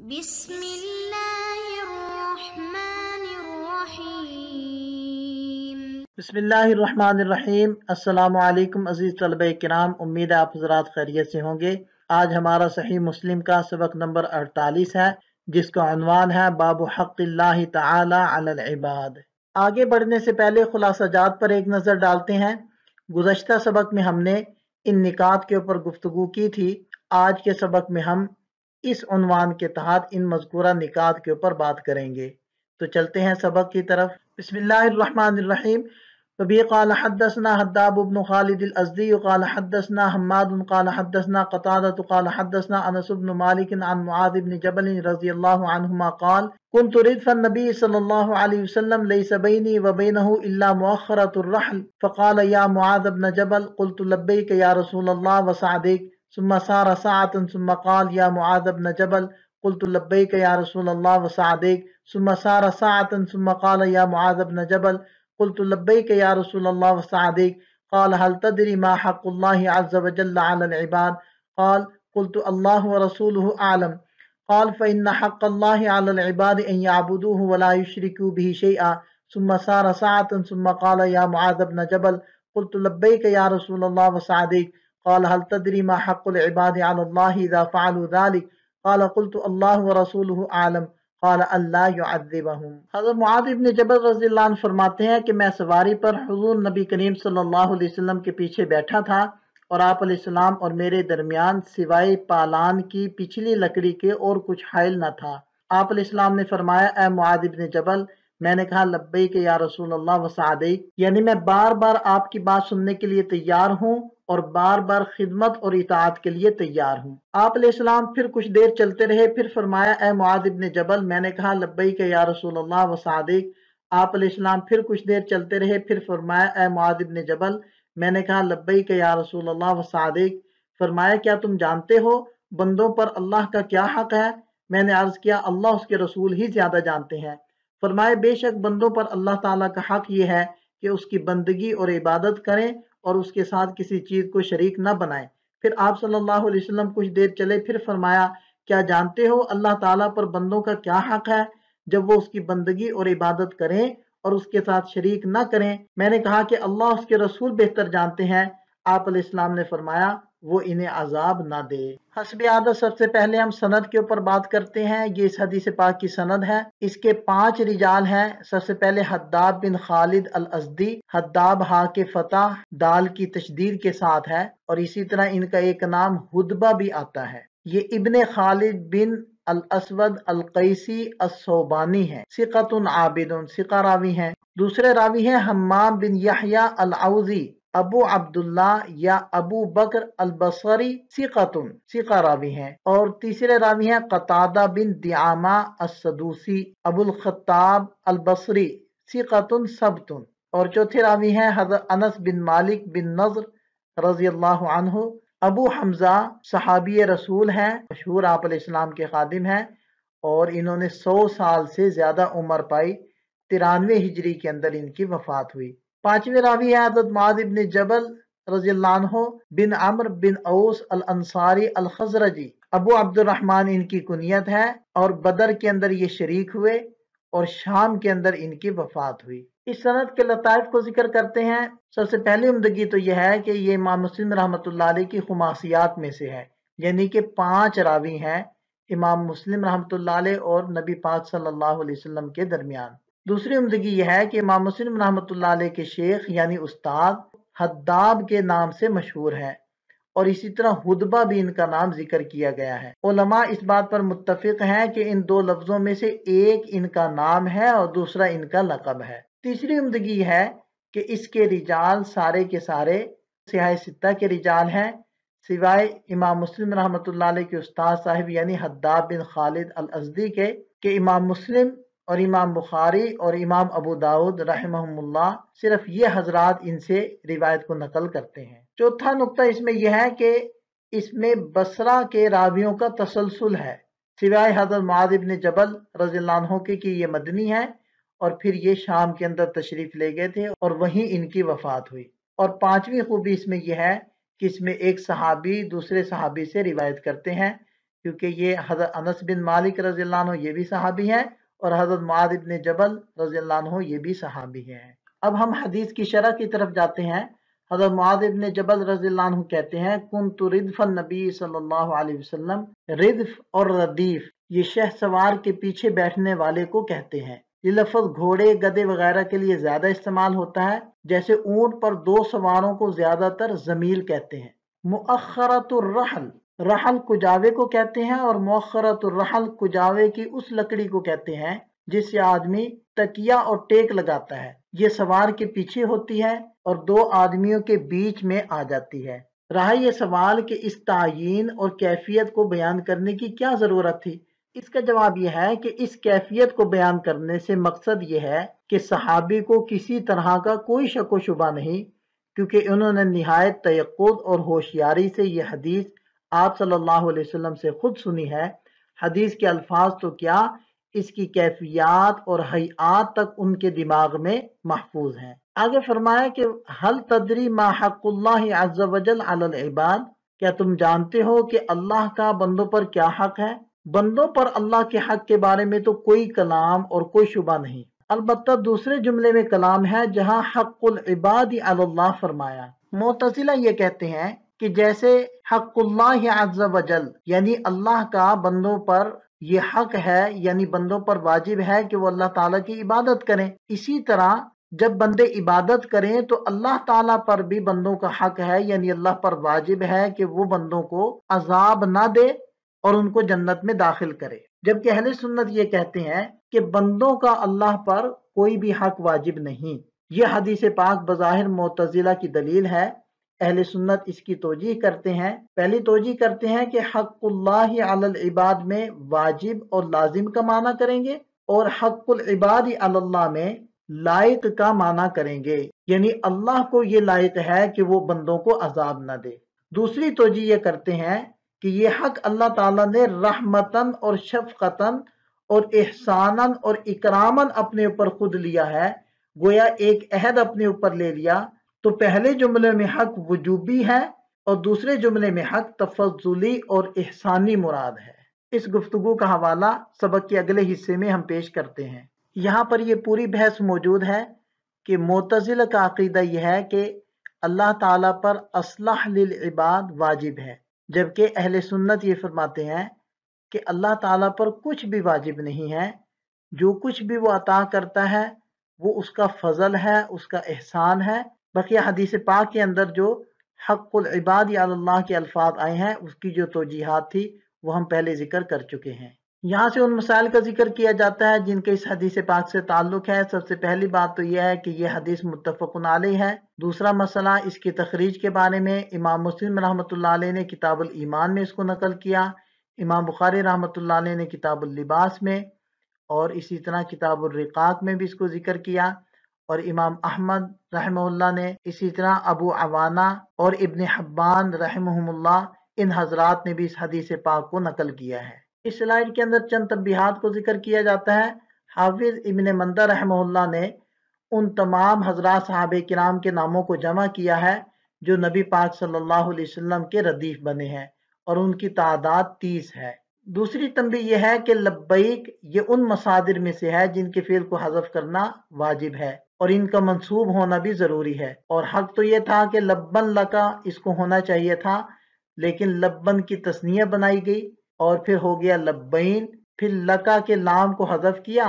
بسم اللہ الرحمن الرحیم۔ بسم اللہ الرحمن الرحیم۔ السلام علیکم عزیز طلبہ کرام، امید ہے آپ حضرات خیریت سے ہوں گے۔ آج ہمارا صحیح مسلم کا سبق نمبر 48 ہے، جس کا عنوان ہے باب حق اللہ تعالی علی العباد۔ آگے بڑھنے سے پہلے خلاصہ جات پر ایک نظر ڈالتے ہیں۔ گزشتہ سبق میں ہم نے ان نکات کے اوپر گفتگو کی تھی۔ آج کے سبق میں ہم اس عنوان کے تحت ان مذکورہ نکات کے اوپر بات کریں گے۔ تو چلتے ہیں سبق کی طرف۔ بسم اللہ الرحمن الرحیم۔ وبه قال حدثنا حداب بن خالد الازدی قال حدثنا حماد قال حدثنا قتادة قال حدثنا انس بن مالك عن معاذ بن جبل رضی اللہ عنہما قال كنت ردف النبي صلی اللہ علیہ وسلم ليس بيني وبينه الا مؤخرة الرحل فقال يا معاذ بن جبل قلت لبيك يا رسول الله وسعديك ثم سار ساعة ثم قال يا معاذ بن جبل قلت لبيك يا رسول الله وسعديك ثم سار ساعة ثم قال يا معاذ بن جبل قلت لبيك يا رسول الله وسعديك قال هل تدري ما حق الله عز وجل على العباد قال قلت الله ورسوله أعلم قال فإن حق الله على العباد أن يعبدوه ولا يشركوا به شيئا ثم سار ساعة ثم قال يا معاذ بن جبل قلت لبيك يا رسول الله وسعديك قال هل تدري ما حق العباد على الله إذا فعلوا ذلك قال قلت الله ورسوله أعلم قال اللہ يعذبهم۔ حضرت معاذ بن جبل رضی اللہ عنہ فرماتے ہیں کہ میں سواری پر حضور نبی کریم صلی اللہ علیہ وسلم کے پیچھے بیٹھا تھا اور آپ علیہ السلام اور میرے درمیان سوائے پالان کی پچھلی لکڑی کے اور کچھ حائل نہ تھا۔ آپ علیہ السلام نے فرمایا اے معاذ بن جبل، میں نے کہا لبیک یا رسول اللہ وسعدیک، یعنی میں بار بار آپ کی بات سننے کے لیے تیار ہوں اور بار بار خدمت اور اطاعت کے لیے تیار ہوں۔ آپ علیہ السلام پھر کچھ دیر چلتے رہے، پھر فرمایا اے معاذ بن جبل، میں نے کہا لبیک یا رسول اللہ وسعدیک۔ آپ علیہ السلام پھر کچھ دیر چلتے رہے، پھر فرمایا اے معاذ بن جبل، میں نے کہا لبیک یا رسول اللہ وسعدیک۔ فرمایا کیا تم جانتے ہو بندوں پر اللہ کا کیا حق ہے؟ میں نے عرض کیا اللہ اس کے رسول ہی زیادہ جانتے ہیں۔ فرمایا بے شک بندوں پر اللہ تعالیٰ کا حق یہ ہے کہ اس کی بندگی اور عبادت کریں اور اس کے ساتھ کسی چیز کو شریک نہ بنائیں۔ پھر آپ صلی اللہ علیہ وسلم کچھ دیر چلے، پھر فرمایا کیا جانتے ہو اللہ تعالیٰ پر بندوں کا کیا حق ہے جب وہ اس کی بندگی اور عبادت کریں اور اس کے ساتھ شریک نہ کریں؟ میں نے کہا کہ اللہ اس کے رسول بہتر جانتے ہیں۔ آپ علیہ السلام نے فرمایا وہ انہیں عذاب نہ دے۔ حسب عادت سب سے پہلے ہم سند کے اوپر بات کرتے ہیں۔ یہ اس حدیث پاک کی سند ہے، اس کے 5 رجال ہیں۔ سب سے پہلے حداب بن خالد الازدی، حداب ہا کے فتح دال کی تشدید کے ساتھ ہے، اور اسی طرح ان کا ایک نام ہدبہ بھی آتا ہے۔ یہ ابن خالد بن الاسود القیسی الصوبانی ہے، ثقۃ عابد، ثقہ راوی ہیں۔ دوسرے راوی ہیں حمام بن یحییٰ العوزی ابو عبداللہ یا ابو بکر البصری، ثقہ راوی ہیں۔ اور تیسرے راوی ہیں قتادہ بن دعامہ السدوسی ابو الخطاب البصری، ثقۃ ثبت۔ اور چوتھے راوی ہیں حضرت انس بن مالک بن نضر رضی اللہ عنہ، ابو حمزہ، صحابی رسول ہیں، مشہور آپ علیہ السلام کے خادم ہیں، اور انہوں نے 100 سال سے زیادہ عمر پائی۔ 93 ہجری کے اندر ان کی وفات ہوئی۔ 5ویں راوی ہے حضرت معاذ بن جبل رضی اللہ عنہ بن عمر بن اوس الانصاری الخزرجی، ابو عبد الرحمن ان کی کنیت ہے، اور بدر کے اندر یہ شریک ہوئے اور شام کے اندر ان کی وفات ہوئی۔ اس سند کے لطائف کو ذکر کرتے ہیں۔ سب سے پہلی عمدگی تو یہ ہے کہ یہ امام مسلم رحمۃ اللہ علیہ کی خماسیات میں سے ہے، یعنی کہ 5 راوی ہیں امام مسلم رحمۃ اللہ علیہ اور نبی پاک صلی اللہ علیہ وسلم کے درمیان۔ دوسری عمدگی یہ ہے کہ امام مسلم رحمۃ اللہ علیہ کے شیخ یعنی استاد حداب کے نام سے مشہور ہیں، اور اسی طرح ہدبہ بھی ان کا نام ذکر کیا گیا ہے۔ علماء اس بات پر متفق ہیں کہ ان 2 لفظوں میں سے ایک ان کا نام ہے اور دوسرا ان کا لقب ہے۔ تیسری عمدگی ہے کہ اس کے رجال سارے کے سارے صحاح 6 کے رجال ہیں، سوائے امام مسلم رحمۃ اللہ علیہ کے استاد صاحب یعنی حداب بن خالد الازدی کے، کہ امام مسلم اور امام بخاری اور امام ابو داؤد رحمہم اللہ صرف یہ حضرات ان سے روایت کو نقل کرتے ہیں۔ چوتھا نقطہ اس میں یہ ہے کہ اس میں بصرہ کے راویوں کا تسلسل ہے، سوائے حضرت معاذ بن جبل رضی اللہ عنہ کے کہ یہ مدنی ہے اور پھر یہ شام کے اندر تشریف لے گئے تھے اور وہیں ان کی وفات ہوئی۔ اور 5ویں خوبی اس میں یہ ہے کہ اس میں ایک صحابی دوسرے صحابی سے روایت کرتے ہیں، کیونکہ یہ حضرت انس بن مالک رضی اللہ عنہ یہ بھی صحابی ہیں اور حضرت معاذ بن جبل رضی اللہ عنہ یہ بھی صحابی ہیں۔ اب ہم حدیث کی شرح کی طرف جاتے ہیں۔ حضرت معاذ بن جبل رضی اللہ عنہ کہتے ہیں کنت ردف النبی صلی اللہ علیہ وسلم، ردف اور ردیف یہ شہ سوار کے پیچھے بیٹھنے والے کو کہتے ہیں۔ یہ لفظ گھوڑے، گدھے وغیرہ کے لیے زیادہ استعمال ہوتا ہے، جیسے اونٹ پر دو سواروں کو زیادہ تر زمیل کہتے ہیں۔ مؤخرۃ الرحل، رحل کجاوے کو کہتے ہیں، اور مؤخرۃ الرحل کجاوے کی اس لکڑی کو کہتے ہیں جس سے آدمی تکیہ اور ٹیک لگاتا ہے۔ یہ سوار کے پیچھے ہوتی ہے اور دو آدمیوں کے بیچ میں آ جاتی ہے۔ رہا یہ سوال کہ اس تعیین اور کیفیت کو بیان کرنے کی کیا ضرورت تھی، اس کا جواب یہ ہے کہ اس کیفیت کو بیان کرنے سے مقصد یہ ہے کہ صحابی کو کسی طرح کا کوئی شک و شبہ نہیں، کیونکہ انہوں نے نہایت تیقظ اور ہوشیاری سے یہ حدیث آپ صلی اللہ علیہ وسلم سے خود سنی ہے۔ حدیث کے الفاظ تو کیا، اس کی کیفیات اور حیات تک ان کے دماغ میں محفوظ ہیں۔ آگے فرمایا کہ حل تدری ما حق اللہ عز وجل علی العباد، کیا تم جانتے ہو کہ اللہ کا بندوں پر کیا حق ہے؟ بندوں پر اللہ کے حق کے بارے میں تو کوئی کلام اور کوئی شبہ نہیں، البتہ دوسرے جملے میں کلام ہے جہاں حق العباد علی اللہ فرمایا۔ معتزلہ یہ کہتے ہیں کہ جیسے حق اللہ عز وجل یعنی اللہ کا بندوں پر یہ حق ہے، یعنی بندوں پر واجب ہے کہ وہ اللہ تعالیٰ کی عبادت کریں، اسی طرح جب بندے عبادت کریں تو اللہ تعالیٰ پر بھی بندوں کا حق ہے، یعنی اللہ پر واجب ہے کہ وہ بندوں کو عذاب نہ دے اور ان کو جنت میں داخل کرے۔ جبکہ اہل سنت یہ کہتے ہیں کہ بندوں کا اللہ پر کوئی بھی حق واجب نہیں۔ یہ حدیث پاک بظاہر معتزلہ کی دلیل ہے۔ اہل سنت اس کی توجیہ کرتے ہیں۔ پہلی توجیہ کرتے ہیں کہ حق اللہ علی العباد میں واجب اور لازم کا معنی کریں گے، اور حق العباد علی اللہ میں لائق کا معنی کریں گے، یعنی اللہ کو یہ لائق ہے کہ وہ بندوں کو عذاب نہ دے۔ دوسری توجیہ یہ کرتے ہیں کہ یہ حق اللہ تعالیٰ نے رحمتاً اور شفقتاً اور احساناً اور اکراماً اپنے اوپر خود لیا ہے، گویا ایک عہد اپنے اوپر لے لیا۔ تو پہلے جملے میں حق وجوبی ہے اور دوسرے جملے میں حق تفضلی اور احسانی مراد ہے۔ اس گفتگو کا حوالہ سبق کے اگلے حصے میں ہم پیش کرتے ہیں۔ یہاں پر یہ پوری بحث موجود ہے کہ معتزلہ کا عقیدہ یہ ہے کہ اللہ تعالیٰ پر اصلاح للعباد واجب ہے، جبکہ اہل سنت یہ فرماتے ہیں کہ اللہ تعالیٰ پر کچھ بھی واجب نہیں ہے، جو کچھ بھی وہ عطا کرتا ہے وہ اس کا فضل ہے، اس کا احسان ہے۔ بقیہ حدیث پاک کے اندر جو حق العباد علی اللہ کے الفاظ آئے ہیں اس کی جو توجیحات تھی وہ ہم پہلے ذکر کر چکے ہیں۔ یہاں سے ان مسائل کا ذکر کیا جاتا ہے جن کے اس حدیث پاک سے تعلق ہے۔ سب سے پہلی بات تو یہ ہے کہ یہ حدیث متفق علیہ ہے۔ دوسرا مسئلہ اس کی تخریج کے بارے میں، امام مسلم رحمۃ اللہ علیہ نے کتاب الایمان میں اس کو نقل کیا، امام بخاری رحمۃ اللہ علیہ نے کتاب اللباس میں، اور اسی طرح کتاب الرقاق میں بھی اس کو ذکر کیا، اور امام احمد رحمہ اللہ نے، اسی طرح ابو عوانہ اور ابن حبان رحمہم اللہ، ان حضرات نے بھی اس حدیث پاک کو نقل کیا ہے۔ اس سلائیڈ کے اندر چند تنبیہات کو ذکر کیا جاتا ہے۔ حافظ ابن مندہ رحمہ اللہ نے ان تمام حضرات صحابہ کرام کے ناموں کو جمع کیا ہے جو نبی پاک صلی اللہ علیہ وسلم کے ردیف بنے ہیں، اور ان کی تعداد 30 ہے۔ دوسری تنبیہ یہ ہے کہ لبیک یہ ان مصادر میں سے ہے جن کے فعل کو حذف کرنا واجب ہے، اور ان کا منصوب ہونا بھی ضروری ہے، اور حق تو یہ تھا کہ لبن لکا اس کو ہونا چاہیے تھا، لیکن لبن کی تثنیہ بنائی گئی اور پھر ہو گیا لبین، پھر لکا کے لام کو حذف کیا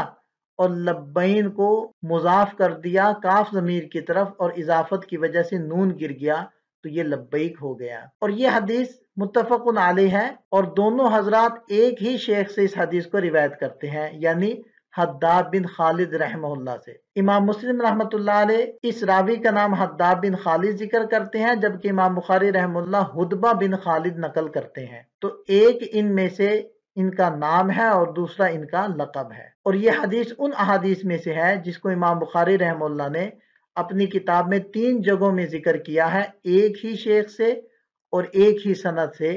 اور لبین کو مضاف کر دیا کاف ضمیر کی طرف، اور اضافت کی وجہ سے نون گر گیا تو یہ لبیک ہو گیا۔ اور یہ حدیث متفق علیہ ہے، اور دونوں حضرات ایک ہی شیخ سے اس حدیث کو روایت کرتے ہیں، یعنی حداد بن خالد رحمہ اللہ سے۔ امام مسلم رحمۃ اللہ علیہ اس راوی کا نام حداد بن خالد ذکر کرتے ہیں، جبکہ امام بخاری رحمہ اللہ حدبہ بن خالد نقل کرتے ہیں۔ تو ایک ان میں سے ان کا نام ہے اور دوسرا ان کا لقب ہے، اور یہ حدیث ان احادیث میں سے ہے جس کو امام بخاری رحمہ اللہ نے اپنی کتاب میں 3 جگہوں میں ذکر کیا ہے، ایک ہی شیخ سے اور ایک ہی سند سے،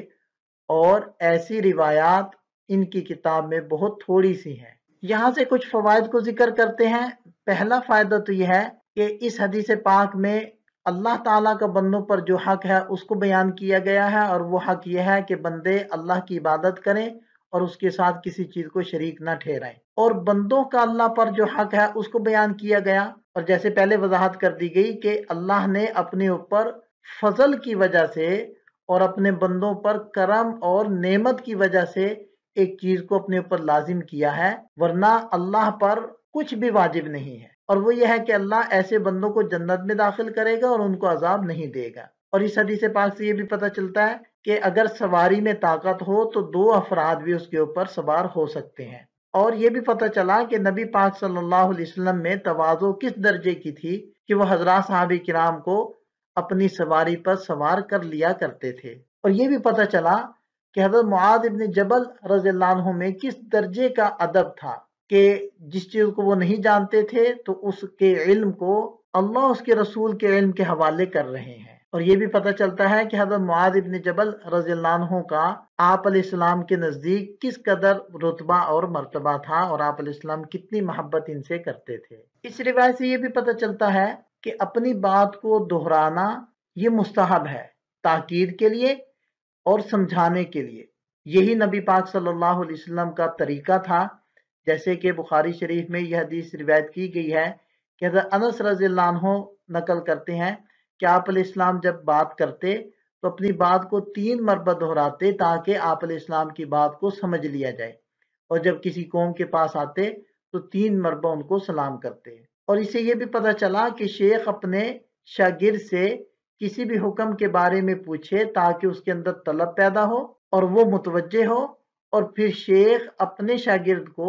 اور ایسی روایات ان کی کتاب میں بہت تھوڑی سی ہیں۔ یہاں سے کچھ فوائد کو ذکر کرتے ہیں۔ پہلا فائدہ تو یہ ہے کہ اس حدیث پاک میں اللہ تعالیٰ کا بندوں پر جو حق ہے اس کو بیان کیا گیا ہے، اور وہ حق یہ ہے کہ بندے اللہ کی عبادت کریں اور اس کے ساتھ کسی چیز کو شریک نہ ٹھہرائیں۔ اور بندوں کا اللہ پر جو حق ہے اس کو بیان کیا گیا، اور جیسے پہلے وضاحت کر دی گئی کہ اللہ نے اپنے اوپر فضل کی وجہ سے اور اپنے بندوں پر کرم اور نعمت کی وجہ سے ایک چیز کو اپنے اوپر لازم کیا ہے، ورنہ اللہ پر کچھ بھی واجب نہیں ہے، اور وہ یہ ہے کہ اللہ ایسے بندوں کو جنت میں داخل کرے گا اور ان کو عذاب نہیں دے گا۔ اور اس حدیث پاک سے یہ بھی پتہ چلتا ہے کہ اگر سواری میں طاقت ہو تو 2 افراد بھی اس کے اوپر سوار ہو سکتے ہیں۔ اور یہ بھی پتہ چلا کہ نبی پاک صلی اللہ علیہ وسلم میں تواضع کس درجے کی تھی کہ وہ حضرات صحابہ کرام کو اپنی سواری پر سوار کر لیا کرتے تھے۔ اور یہ بھی پتہ چلا کہ حضرت معاذ ابن جبل رضی اللہ عنہ میں کس درجے کا ادب تھا کہ جس چیز کو وہ نہیں جانتے تھے تو اس کے علم کو اللہ اس کے رسول کے علم کے حوالے کر رہے ہیں۔ اور یہ بھی پتہ چلتا ہے کہ حضرت معاذ ابن جبل رضی اللہ عنہ کا آپ علیہ السلام کے نزدیک کس قدر رتبہ اور مرتبہ تھا، اور آپ علیہ السلام کتنی محبت ان سے کرتے تھے۔ اس روایت سے یہ بھی پتہ چلتا ہے کہ اپنی بات کو دہرانا یہ مستحب ہے، تاکید کے لیے اور سمجھانے کے لیے۔ یہی نبی پاک صلی اللہ علیہ وسلم کا طریقہ تھا، جیسے کہ بخاری شریف میں یہ حدیث روایت کی گئی ہے کہ حضرت انس رضی اللہ عنہ نقل کرتے ہیں کہ آپ علیہ السلام جب بات کرتے تو اپنی بات کو 3 مرتبہ دہراتے تاکہ آپ علیہ السلام کی بات کو سمجھ لیا جائے، اور جب کسی قوم کے پاس آتے تو 3 مرتبہ ان کو سلام کرتے۔ اور اسے یہ بھی پتہ چلا کہ شیخ اپنے شاگرد سے کسی بھی حکم کے بارے میں پوچھے تاکہ اس کے اندر طلب پیدا ہو اور وہ متوجہ ہو، اور پھر شیخ اپنے شاگرد کو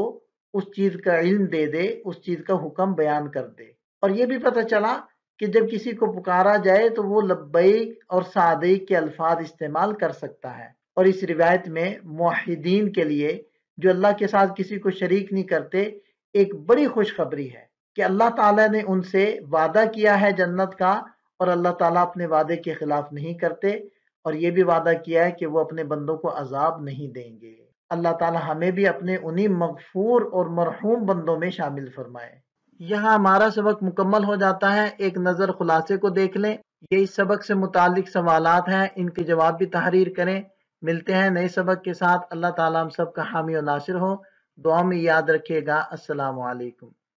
اس چیز کا علم دے دے، اس چیز کا حکم بیان کر دے۔ اور یہ بھی پتہ چلا کہ جب کسی کو پکارا جائے تو وہ لبیک اور صادق کے الفاظ استعمال کر سکتا ہے۔ اور اس روایت میں موحدین کے لیے جو اللہ کے ساتھ کسی کو شریک نہیں کرتے ایک بڑی خوشخبری ہے کہ اللہ تعالیٰ نے ان سے وعدہ کیا ہے جنت کا، اور اللہ تعالیٰ اپنے وعدے کے خلاف نہیں کرتے، اور یہ بھی وعدہ کیا ہے کہ وہ اپنے بندوں کو عذاب نہیں دیں گے۔ اللہ تعالیٰ ہمیں بھی اپنے انہی مغفور اور مرحوم بندوں میں شامل فرمائے۔ یہاں ہمارا سبق مکمل ہو جاتا ہے، ایک نظر خلاصے کو دیکھ لیں۔ یہ اس سبق سے متعلق سوالات ہیں، ان کے جواب بھی تحریر کریں۔ ملتے ہیں نئے سبق کے ساتھ۔ اللہ تعالیٰ ہم سب کا حامی و ناصر ہو۔ دعا میں یاد رکھیے گا۔ السلام علیکم۔